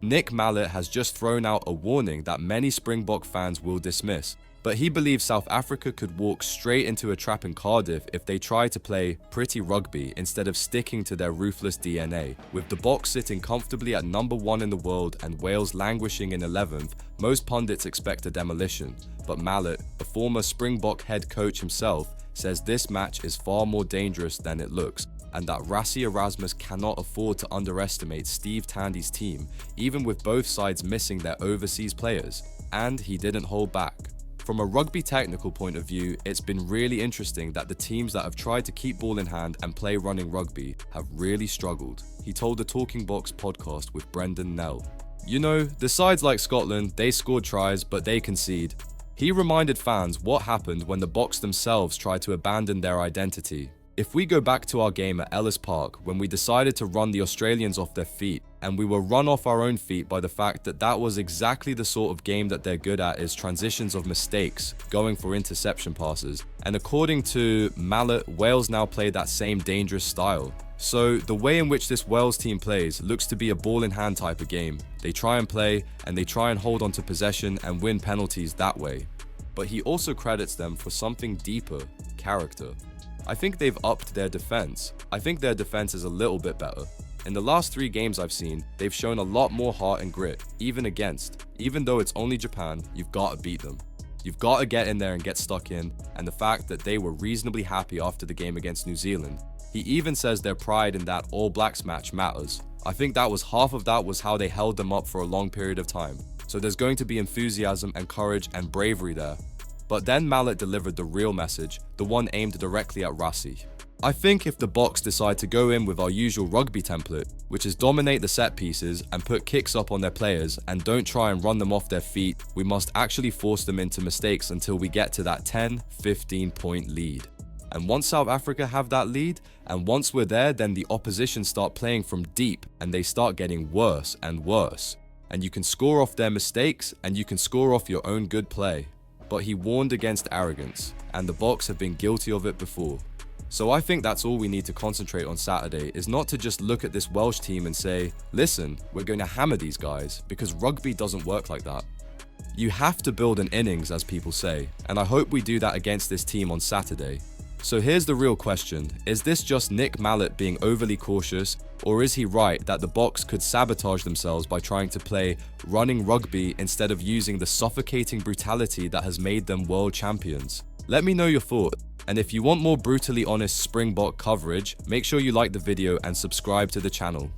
Nick Mallett has just thrown out a warning that many Springbok fans will dismiss, but he believes South Africa could walk straight into a trap in Cardiff if they try to play pretty rugby instead of sticking to their ruthless DNA. With the Boks sitting comfortably at number 1 in the world and Wales languishing in 11th, most pundits expect a demolition, but Mallett, a former Springbok head coach himself, says this match is far more dangerous than it looks, and that Rassie Erasmus cannot afford to underestimate Steve Tandy's team, even with both sides missing their overseas players, and he didn't hold back. From a rugby technical point of view, it's been really interesting that the teams that have tried to keep ball in hand and play running rugby have really struggled, he told the Talking Box podcast with Brendan Nell. You know, the sides like Scotland, they scored tries, but they concede. He reminded fans what happened when the Boks themselves tried to abandon their identity. If we go back to our game at Ellis Park when we decided to run the Australians off their feet, and we were run off our own feet by the fact that that was exactly the sort of game that they're good at, is transitions of mistakes, going for interception passes. And according to Mallett, Wales now play that same dangerous style. So the way in which this Wales team plays looks to be a ball in hand type of game. They try and play, and they try and hold on to possession and win penalties that way. But he also credits them for something deeper: character. I think they've upped their defense. I think their defense is a little bit better. In the last 3 games I've seen, they've shown a lot more heart and grit, even though it's only Japan, you've got to beat them. You've got to get in there and get stuck in, and the fact that they were reasonably happy after the game against New Zealand. He even says their pride in that All Blacks match matters. I think that was half of that was how they held them up for a long period of time. So there's going to be enthusiasm and courage and bravery there. But then Mallett delivered the real message, the one aimed directly at Rassie. I think if the Boks decide to go in with our usual rugby template, which is dominate the set pieces and put kicks up on their players and don't try and run them off their feet, we must actually force them into mistakes until we get to that 10-15 point lead. And once South Africa have that lead, and once we're there, then the opposition start playing from deep and they start getting worse and worse. And you can score off their mistakes and you can score off your own good play. But he warned against arrogance, and the Boks have been guilty of it before. So I think that's all we need to concentrate on Saturday, is not to just look at this Welsh team and say, listen, we're going to hammer these guys, because rugby doesn't work like that. You have to build an innings, as people say, and I hope we do that against this team on Saturday. So here's the real question: is this just Nick Mallett being overly cautious, or is he right that the Boks could sabotage themselves by trying to play running rugby instead of using the suffocating brutality that has made them world champions? Let me know your thoughts, and if you want more brutally honest Springbok coverage, make sure you like the video and subscribe to the channel.